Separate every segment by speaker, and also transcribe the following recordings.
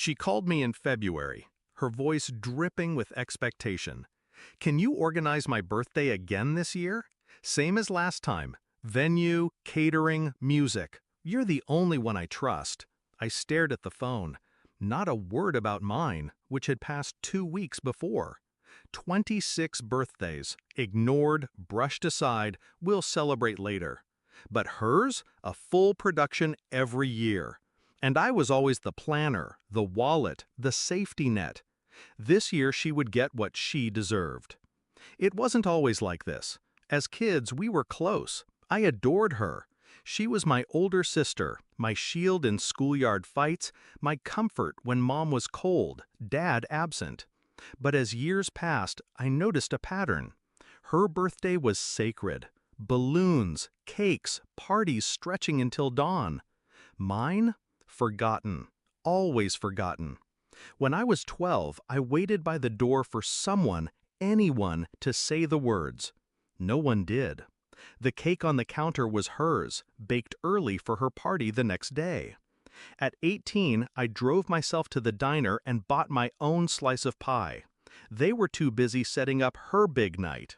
Speaker 1: She called me in February, her voice dripping with expectation. Can you organize my birthday again this year? Same as last time. Venue, catering, music. You're the only one I trust. I stared at the phone. Not a word about mine, which had passed 2 weeks before. 26 birthdays, ignored, brushed aside, we'll celebrate later. But hers, a full production every year. And I was always the planner, the wallet, the safety net. This year she would get what she deserved. It wasn't always like this. As kids, we were close. I adored her. She was my older sister, my shield in schoolyard fights, my comfort when mom was cold, dad absent. But as years passed, I noticed a pattern. Her birthday was sacred. Balloons, cakes, parties stretching until dawn. Mine? Forgotten. Always forgotten. When I was 12, I waited by the door for someone, anyone, to say the words. No one did. The cake on the counter was hers, baked early for her party the next day. At 18, I drove myself to the diner and bought my own slice of pie. They were too busy setting up her big night.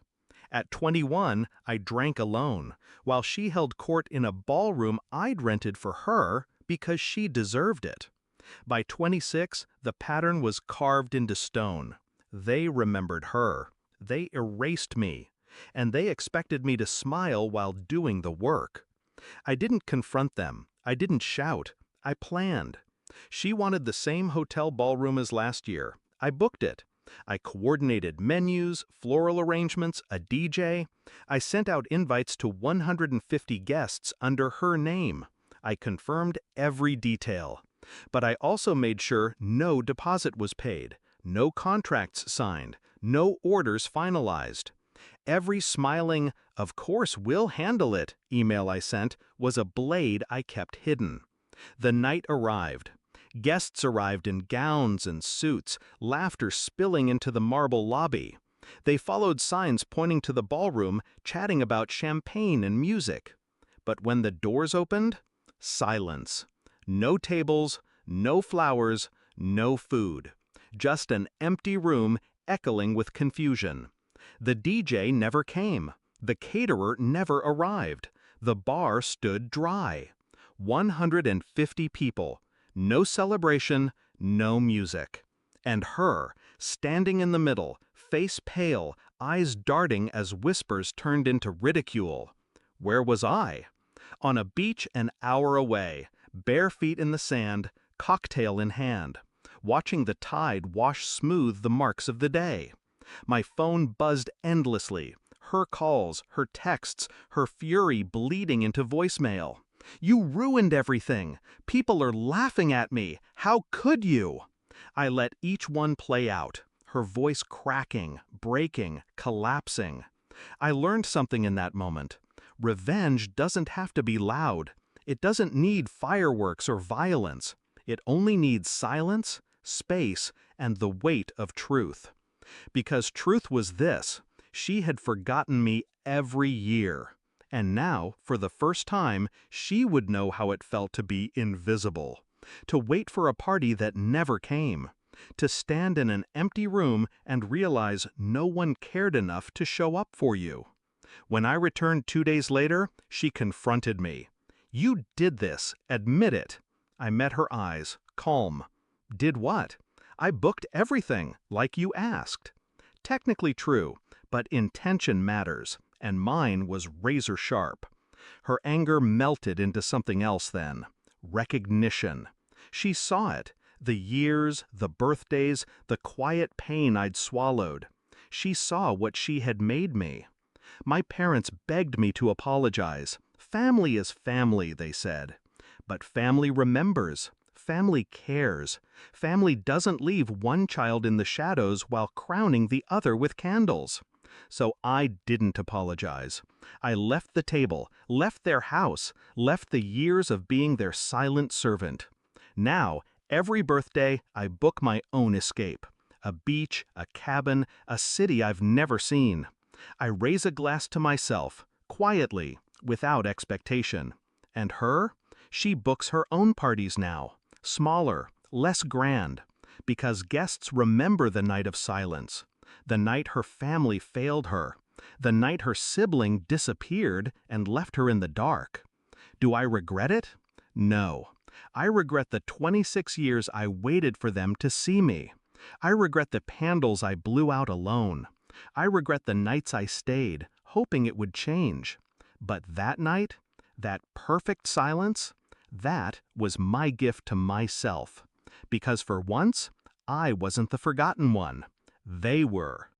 Speaker 1: At 21, I drank alone, while she held court in a ballroom I'd rented for her because she deserved it. By 26, the pattern was carved into stone. They remembered her. They erased me. And they expected me to smile while doing the work. I didn't confront them. I didn't shout. I planned. She wanted the same hotel ballroom as last year. I booked it. I coordinated menus, floral arrangements, a DJ. I sent out invites to 150 guests under her name. I confirmed every detail. But I also made sure no deposit was paid, no contracts signed, no orders finalized. Every smiling, "Of course we'll handle it," email I sent was a blade I kept hidden. The night arrived. Guests arrived in gowns and suits, laughter spilling into the marble lobby. They followed signs pointing to the ballroom, chatting about champagne and music. But when the doors opened, silence. No tables, no flowers, no food. Just an empty room echoing with confusion. The DJ never came. The caterer never arrived. The bar stood dry. 150 people. No celebration, no music. And her, standing in the middle, face pale, eyes darting as whispers turned into ridicule. Where was I? On a beach an hour away, bare feet in the sand, cocktail in hand, watching the tide wash smooth the marks of the day. My phone buzzed endlessly, her calls, her texts, her fury bleeding into voicemail. "You ruined everything. People are laughing at me. How could you?" I let each one play out, her voice cracking, breaking, collapsing. I learned something in that moment. Revenge doesn't have to be loud. It doesn't need fireworks or violence. It only needs silence, space, and the weight of truth. Because truth was this: she had forgotten me every year. And now, for the first time, she would know how it felt to be invisible. To wait for a party that never came. To stand in an empty room and realize no one cared enough to show up for you. When I returned 2 days later, she confronted me. "You did this. Admit it." I met her eyes, calm. "Did what?" "I booked everything, like you asked." Technically true, but intention matters, and mine was razor sharp. Her anger melted into something else then. Recognition. She saw it. The years, the birthdays, the quiet pain I'd swallowed. She saw what she had made me. My parents begged me to apologize. Family is family, they said. But family remembers. Family cares. Family doesn't leave one child in the shadows while crowning the other with candles. So I didn't apologize. I left the table, left their house, left the years of being their silent servant. Now, every birthday, I book my own escape. A beach, a cabin, a city I've never seen. I raise a glass to myself, quietly, without expectation. And her? She books her own parties now. Smaller, less grand, because guests remember the night of silence, the night her family failed her, the night her sibling disappeared and left her in the dark. Do I regret it? No. I regret the 26 years I waited for them to see me. I regret the candles I blew out alone. I regret the nights I stayed, hoping it would change. But that night, that perfect silence, that was my gift to myself. Because for once, I wasn't the forgotten one. They were.